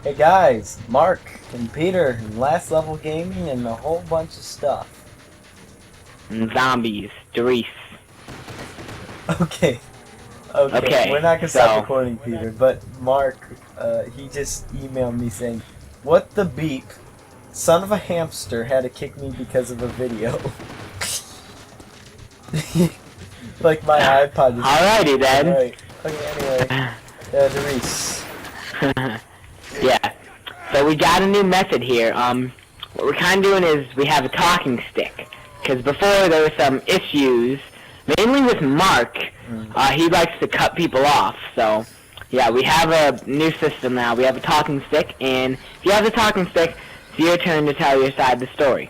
Hey guys, Mark and Peter, and Last Level Gaming, and a whole bunch of stuff. And zombies, Riese. Okay, okay, we're not gonna so stop recording, Peter. But Mark, he just emailed me saying, "What the beep? Son of a hamster had to kick me because of a video." Like my iPod. Just alrighty then. Right. Okay. Anyway, Riese. Yeah. So we got a new method here. What we're kind of doing is we have a talking stick. Because before there were some issues, mainly with Mark. He likes to cut people off. So, yeah, we have a new system now. We have a talking stick, and if you have the talking stick, it's your turn to tell your side of the story.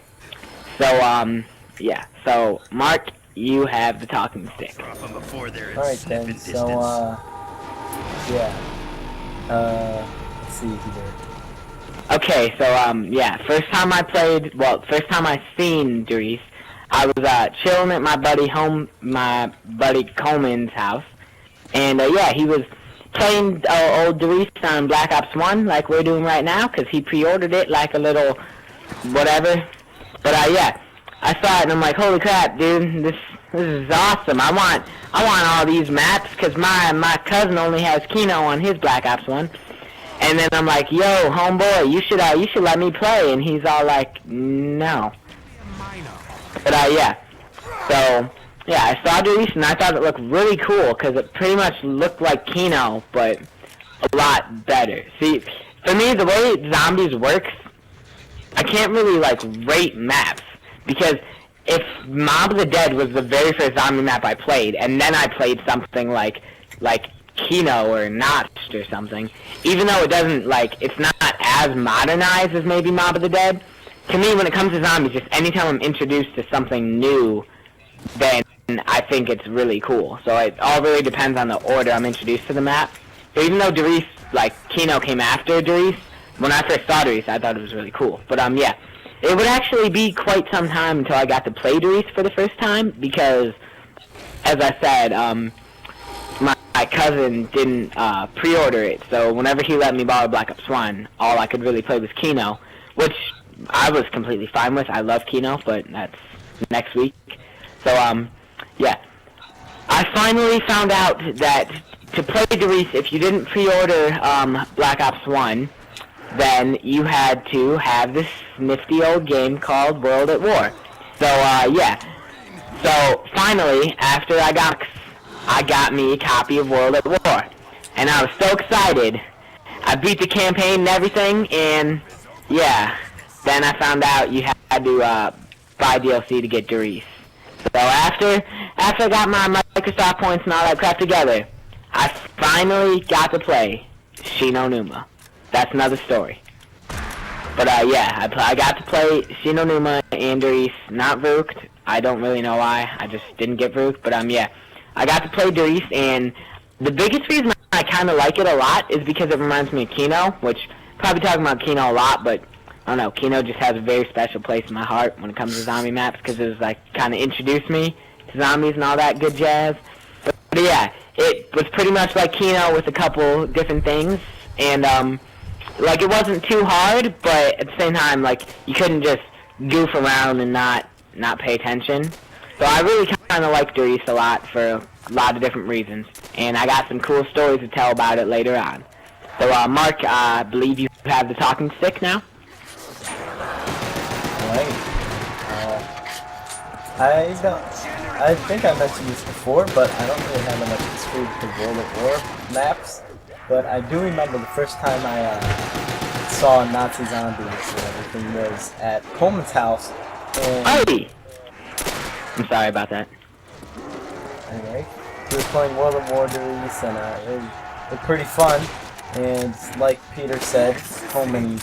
So, yeah. So, Mark, you have the talking stick. Alright then. So, yeah. Let's see here. Okay, so, yeah, first time I seen Riese, I was, chilling at my buddy Coleman's house, and, yeah, he was playing, old Riese on Black Ops 1, like we're doing right now, because he pre-ordered it, like a little whatever, but, yeah, I saw it, and I'm like, holy crap, dude, this is awesome, I want all these maps, because my cousin only has Kino on his Black Ops 1, and then I'm like, yo, homeboy, you should let me play. And he's all like, no. But, yeah. So, yeah, I saw Riese and I thought it looked really cool because it pretty much looked like Kino, but a lot better. See, for me, the way Zombies works, I can't really, like, rate maps. Because if Mob of the Dead was the very first zombie map I played, and then I played something like Kino or Notched or something, even though it doesn't, like, it's not as modernized as maybe Mob of the Dead, to me, when it comes to zombies, just anytime I'm introduced to something new, then I think it's really cool. So it all really depends on the order I'm introduced to the map. So even though Riese, like, Kino came after Riese, when I first saw Riese, I thought it was really cool. But, yeah, it would actually be quite some time until I got to play Riese for the first time, because, as I said, my cousin didn't pre-order it, so whenever he let me borrow Black Ops 1, all I could really play was Kino, which I was completely fine with. I love Kino, but that's next week. So, yeah. I finally found out that to play Riese, if you didn't pre-order Black Ops 1, then you had to have this nifty old game called World at War. So, yeah. So, finally, after I got me a copy of World at War, and I was so excited. I beat the campaign and everything, and yeah, then I found out you had to buy DLC to get Riese. So after I got my Microsoft points and all that crap together, I finally got to play Shino Numa. That's another story. But yeah, I got to play Shino Numa and Riese, not Vrooked. I don't really know why. I just didn't get Vrooked, but yeah. I got to play Riese, and the biggest reason I kind of like it a lot is because it reminds me of Kino, which, probably talking about Kino a lot, but, I don't know, Kino just has a very special place in my heart when it comes to zombie maps, because it was, like, kind of introduced me to zombies and all that good jazz. But yeah, it was pretty much like Kino with a couple different things, and, like, it wasn't too hard, but at the same time, like, you couldn't just goof around and not pay attention. So I really kind of liked Riese a lot for a lot of different reasons, and I got some cool stories to tell about it later on. So, Mark, I believe you have the talking stick now? Right. I think I mentioned this before, but I don't really have that much experience with World at War maps. But I do remember the first time I saw Nazi zombies and everything was at Coleman's house. And Hey! I'm sorry about that. anyway, we were playing World at War Riese, and it was pretty fun. And like Peter said, Coleman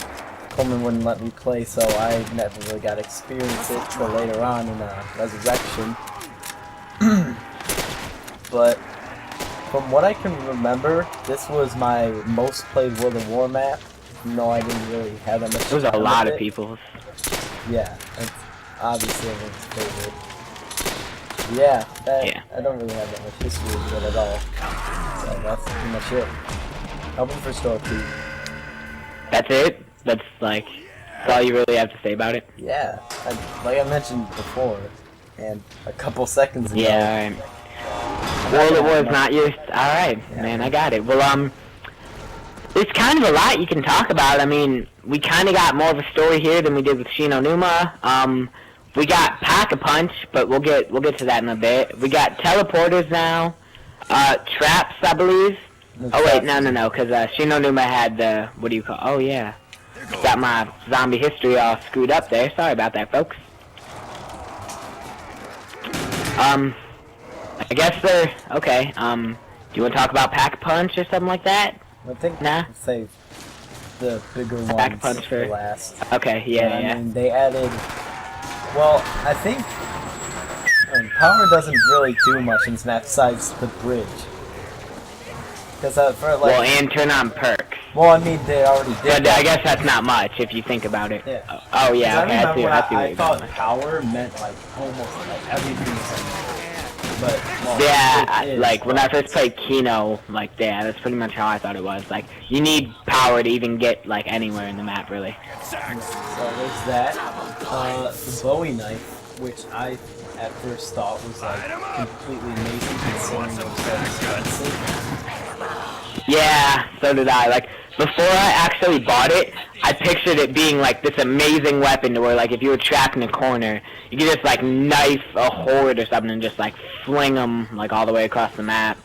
wouldn't let me play, so I never really got to experience it till later on in Resurrection. But from what I can remember, this was my most played World at War map. No, I didn't really have that much. There was a lot of people's. Yeah, that's obviously everyone's favorite. Yeah, I don't really have that much history with it at all. So that's pretty much it. Open for store, please. That's it? That's all you really have to say about it? Yeah, like I mentioned before, and a couple seconds ago. Yeah, alright. World at War is not yours. Alright, Yeah. man, I got it. Well, there's kind of a lot you can talk about. I mean, we kind of got more of a story here than we did with Shino Numa. We got Pack-a-Punch, but we'll get to that in a bit. We got teleporters now. Traps, I believe. Oh wait, no, because Shino Numa had the, what do you call? Oh yeah, got my zombie history all screwed up there. Sorry about that, folks. I guess they're okay. Do you want to talk about Pack-a-Punch or something like that? I think Nah. save the bigger ones Pack-a-Punch for for last. Okay, yeah. I mean, they added. Well, I think power doesn't really do much in this map besides the bridge. Because for like. Well, and turn on perks. Well, I mean, they already did. But I guess that's not much if you think about it. Yeah. Oh yeah, okay, I see what I you're thought going. power meant like almost like everything. But well, Yeah, it is, like when I first played Kino, like yeah, that's pretty much how I thought it was. Like you need power to even get like anywhere in the map, really. So there's that. The Bowie knife, which I at first thought was like completely amazing considering it was so expensive. Yeah, so did I. Like before I actually bought it, I pictured it being like this amazing weapon to where like if you were trapped in a corner, you could just like knife a horde or something and just like fling them like all the way across the map.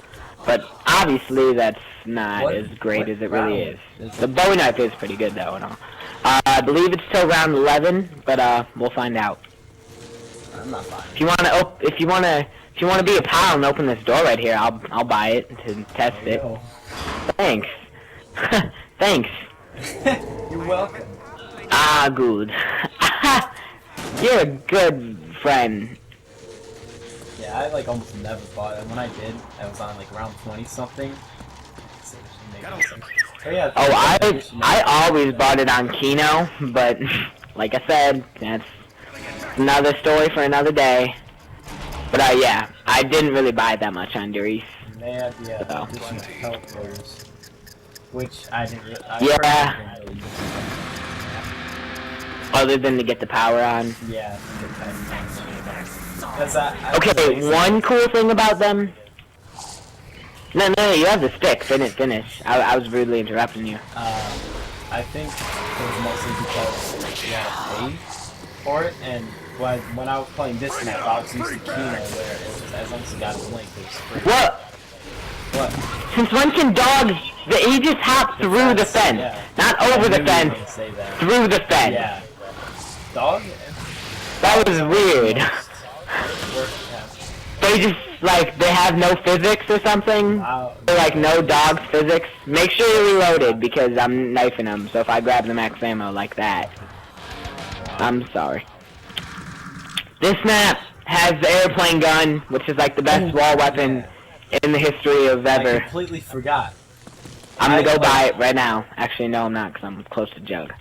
But obviously that's not as great as it really is. The Bowie knife is pretty good though and all. I believe it's till round 11, but we'll find out. I'm not buying it. If you wanna be a pal and open this door right here, I'll buy it to test it. Go. Thanks. Thanks. You're welcome. Ah, good. You're a good friend. Yeah, I like almost never bought it. When I did, I was on like around 20 something. Oh yeah. Oh, I always bought it on Kino, but like I said, that's another story for another day. But yeah, I didn't really buy it that much on Riese. They had the additional teleporters, which I didn't really. Yeah. Didn't really use. Other than to get the power on. Yeah. Okay, one cool thing about them. No, you have the stick. Finish. I was rudely interrupting you. I think it was mostly because you had to pay for it, and when I was playing this map, I was using Kino, where it was, as long as you got a link, it was free. What? What? Since when can dogs? He just hopped through the fence, yeah. not over the fence, through the fence. Yeah. Dog? That was weird. They just they have no physics or something. Or like no dog's physics. Make sure you're reloaded because I'm knifing them. So if I grab the max ammo like that, I'm sorry. This map has the airplane gun, which is like the best wall weapon in the history of ever. I completely forgot. I'm gonna go buy it right now. Actually, no, I'm not, because I'm close to Jug.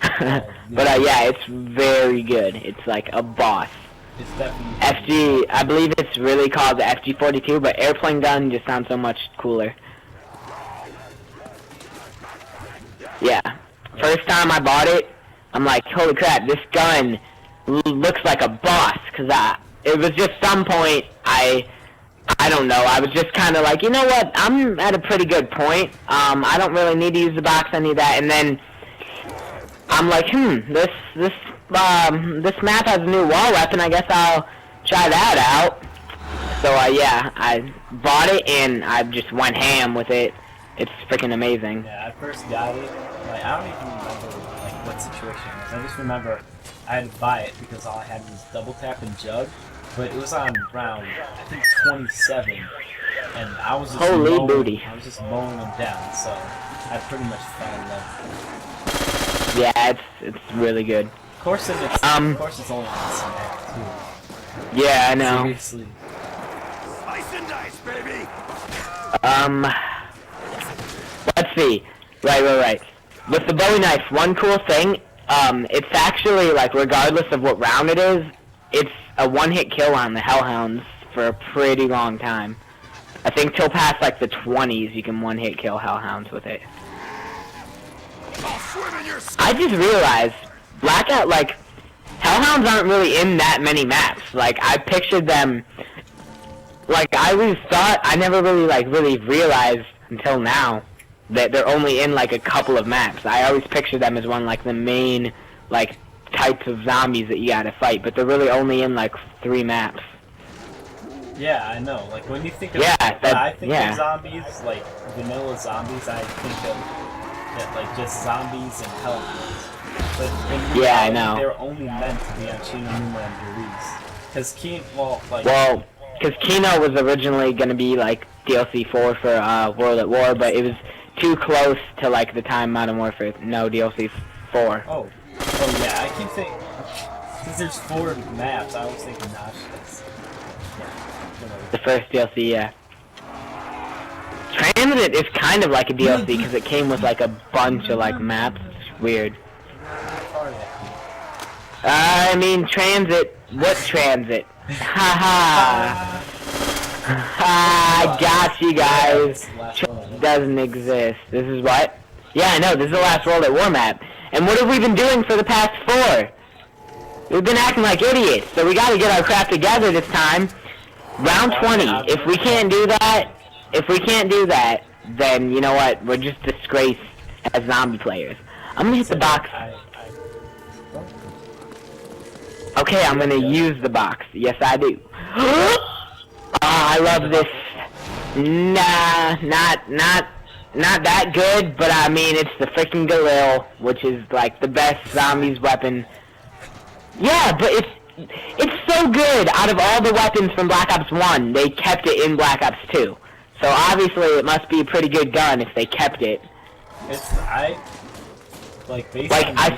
But yeah, it's very good. It's like a boss. It's definitely FG, I believe it's really called the FG-42, but airplane gun just sounds so much cooler. Yeah. First time I bought it, I'm like, holy crap, this gun looks like a boss, because it was just some point, I don't know, I was just kind of like, you know what, I'm at a pretty good point, I don't really need to use the box, I need that, and then I'm like, this map has a new wall weapon, I guess I'll try that out. So yeah, I bought it and I just went ham with it. It's freaking amazing. Yeah, I first got it, like, I don't even remember like what situation it was. I just remember I had to buy it because all I had was double tap and Jug, but it was on round, I think 27, and I was just Holy booty. I was just mowing them down, so I pretty much fell in love. Yeah, it's really good. Of course it's only on this map too. Yeah, I know. Seriously. Slice and dice, baby. Let's see. Right. With the Bowie knife, one cool thing, it's actually, like, regardless of what round it is, it's a one-hit kill on the Hellhounds for a pretty long time. I think till past, like, the 20s, you can one-hit kill Hellhounds with it. I'll swim in your I just realized Blackout, like, Hellhounds aren't really in that many maps. Like, I pictured them, like, I always thought, I never really realized until now that they're only in, like, a couple of maps. I always pictured them as one, like, the main, like, types of zombies that you gotta fight, but they're really only in, like, 3 maps. Yeah, I know. Like, when you think of, Yeah, when I think of zombies, like, vanilla zombies, I think of, like, just zombies and Hellhounds. But in Yeah, I reality, know. they're only meant to be on Chino, Numa, and Riese. Because Because Kino was originally going to be, like, DLC 4 for World at War, but it was too close to, like, the time Modern Warfare. No, DLC 4. Oh yeah, I keep thinking, since there's 4 maps, I was thinking Nosh. The first DLC, yeah. Transit is kind of like a DLC, because it came with, like, a bunch of, like, maps. It's weird. I mean, Transit. What Transit? Haha. Ha, got you guys. Doesn't exist. This is what? Yeah, I know. This is the last World at War map. And what have we been doing for the past 4? We've been acting like idiots. So we got to get our crap together this time. Round 20. If we can't do that, then you know what? We're just disgraced as zombie players. I'm gonna hit the box. Okay, I'm gonna use the box. Yes, I do. I love this. Nah, not that good, but I mean, it's the freaking Galil, which is like the best zombies weapon. Yeah, but it's so good. Out of all the weapons from Black Ops 1, they kept it in Black Ops 2. So obviously, it must be a pretty good gun if they kept it. I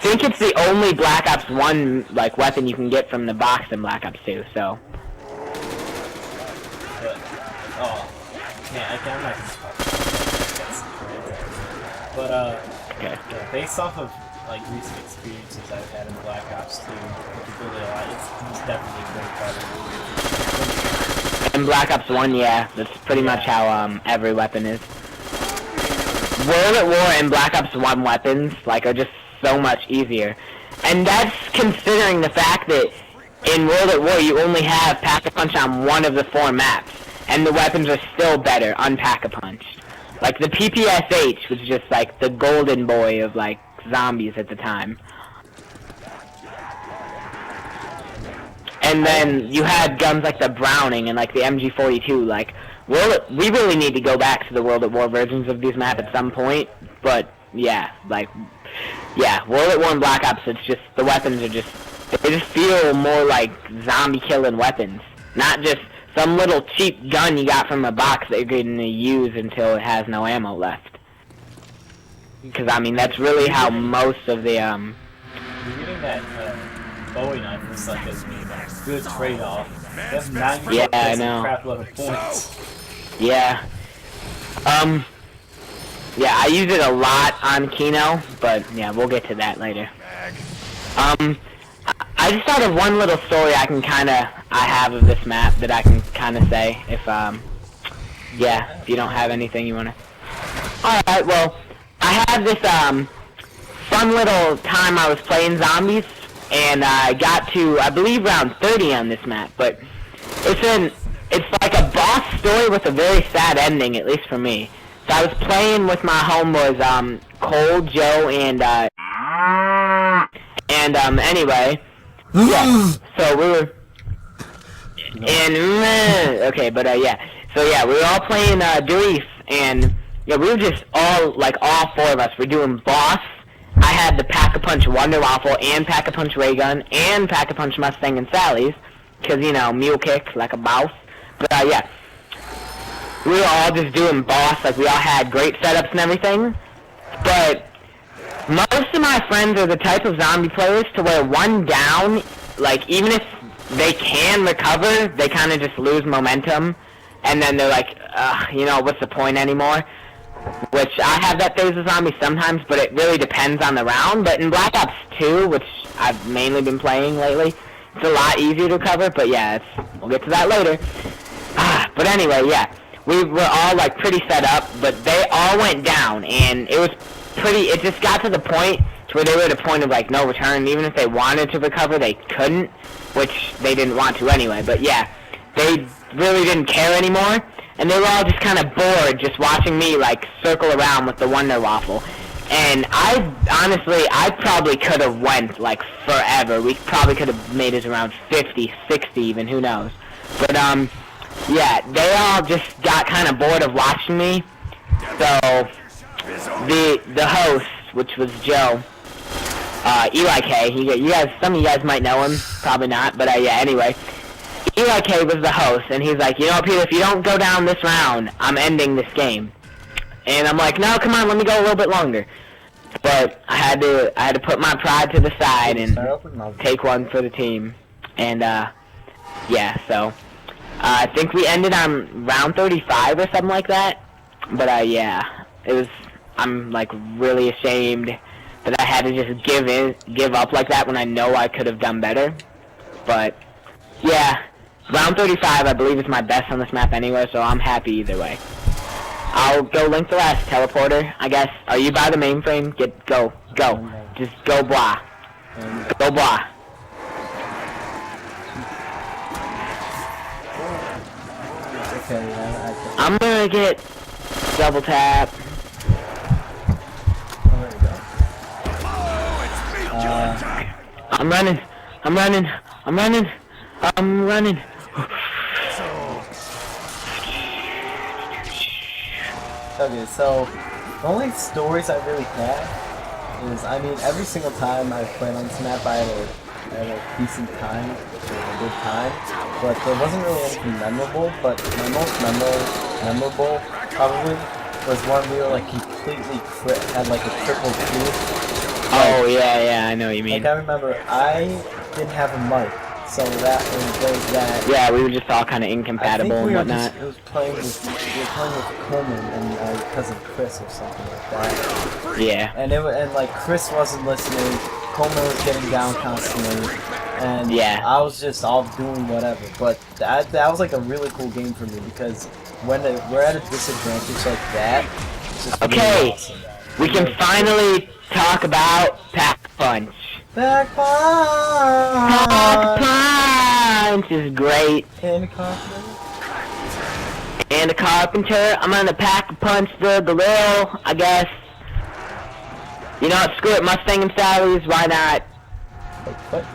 think it's the only Black Ops 1 like weapon you can get from the box in Black Ops 2. So. I'm not gonna Okay. Yeah, based off of like recent experiences I've had in Black Ops 2, particularly a lot, it's definitely way better. In Black Ops 1, yeah, that's pretty much how every weapon is. World at War and Black Ops 1 weapons like are just so much easier, and that's considering the fact that in World at War you only have Pack-a-Punch on one of the 4 maps, and the weapons are still better unpack-a-punched. Like the PPSH was just like the golden boy of like zombies at the time. And then you had guns like the Browning and like the MG42. Like, we really need to go back to the World at War versions of these maps at some point. But yeah, World at War and Black Ops, it's just the weapons are just they just feel more like zombie killing weapons, not just some little cheap gun you got from a box that you're going to use until it has no ammo left. Because I mean that's really how most of the You're getting that Bowie knife is like a good trade-off. That's 90 yeah, I know. Crap load of points. Yeah. Yeah, I use it a lot on Kino, but yeah, we'll get to that later. I just thought of one little story I have of this map that I can kind of say if you don't have anything you want to. Alright, well, I had this fun little time I was playing zombies, and I got to, I believe, round 30 on this map, but it's like a boss story with a very sad ending, at least for me. So I was playing with my homeboys, Cole, Joe, and anyway, yeah, so we were, okay, but so yeah, we were all playing, Riese, and, yeah, we were just all 4 of us were doing boss. I had the Pack-a-Punch Wonder Waffle, and Pack-a-Punch Ray Gun, and Pack-a-Punch Mustang and Sally's, because, you know, mule kick like a boss, but, yeah. We were all just doing boss, like we all had great setups and everything, but most of my friends are the type of zombie players to where one down, like even if they can recover, they kind of just lose momentum, and then they're like, you know, what's the point anymore? Which I have that phase of zombies sometimes, but it really depends on the round. But in Black Ops 2, which I've mainly been playing lately, it's a lot easier to recover, but yeah, we'll get to that later. But anyway, yeah. We were all like pretty set up, but they all went down, and it was it just got to the point to where they were at a point of like no return. Even if they wanted to recover, they couldn't, which they didn't want to anyway. But yeah, they really didn't care anymore, and they were all just kind of bored just watching me like circle around with the Wonder Waffle. And I probably could have went like forever. We probably could have made it around 50, 60 even, who knows. But yeah, they all just got kind of bored of watching me. So the host, which was Joe, Eli K, some of you guys might know him, probably not, but yeah, anyway. Eli K was the host, and he's like, you know, Peter, if you don't go down this round, I'm ending this game. And I'm like, no, come on, let me go a little bit longer. But I had to put my pride to the side and take one for the team. And yeah, so I think we ended on round 35 or something like that. But yeah, I'm like really ashamed that I had to just give up like that when I know I could have done better. But yeah, round 35 I believe is my best on this map anyway, so I'm happy either way. I'll go link the last teleporter, I guess. Are you by the mainframe? Go. Just go blah. Go blah. Okay, I'm gonna get double tap. Oh, there we go. I'm running. Okay, so the only stories I really have is, I mean, every single time I've played on this map, I had a decent time, a good time, but there wasn't really anything memorable. But my most memorable probably was when we were like completely had like a triple coup. Oh yeah, I know what you mean. Like I remember, I didn't have a mic, so there was that. Yeah, we were just all kind of incompatible and whatnot. We were playing with Coleman and my cousin Chris or something like that. Yeah. And like Chris wasn't listening. Coleman was getting down constantly, and yeah, I was just all doing whatever. But that was like a really cool game for me because when we're at a disadvantage like that, it's just really awesome. We can finally talk about Pack Punch. Pack Punch! Pack Punch is great. And a carpenter. And a carpenter. I'm gonna Pack Punch the Galil, I guess. You know what, screw it, Mustang and Sally's, why not? What?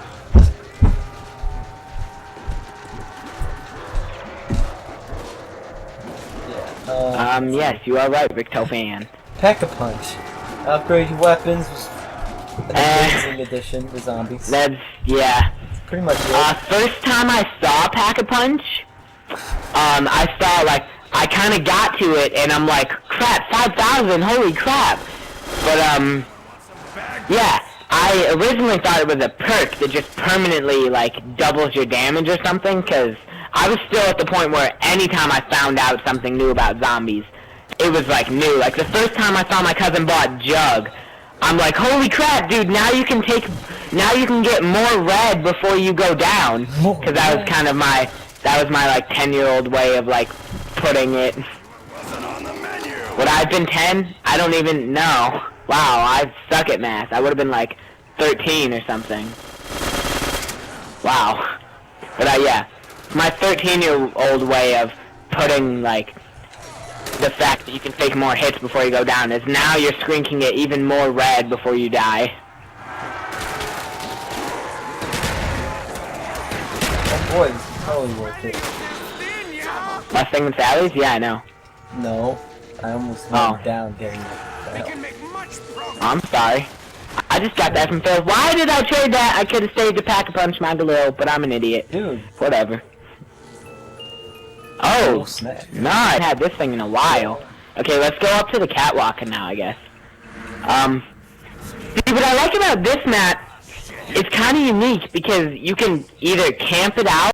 Yeah, yes, you are right, Ricto fan. Pack-a-Punch. Upgrade your weapons was an amazing addition to zombies. That's, yeah. That's pretty much it. First time I saw Pack-a-Punch, I saw, like, I kind of got to it, and I'm like, crap, 5,000, holy crap. But, yeah, I originally thought it was a perk that just permanently, like, doubles your damage or something, because I was still at the point where anytime I found out something new about zombies, it was, like, new. Like, the first time I saw my cousin bought Jug, I'm like, holy crap, dude, now you can get more red before you go down. Because that was kind of my, like, 10-year-old way of, like, putting it. Would I have been 10? I don't even know. Wow, I suck at math. I would have been, like, 13 or something. Wow. But, yeah, my 13-year-old way of putting, like, the fact that you can take more hits before you go down is now your screen can get even more red before you die. Oh boy, this is totally worth it. Mustang and Sally's? Yeah, I know. No, I almost went down getting it. I'm sorry. I just got that from Phil. Why did I trade that? I could have saved a Pack-a-Punch my Galil, but I'm an idiot. Dude. Whatever. Oh, no, I haven't had this thing in a while. Okay, let's go up to the catwalk now, I guess. See, what I like about this map, it's kind of unique because you can either camp it out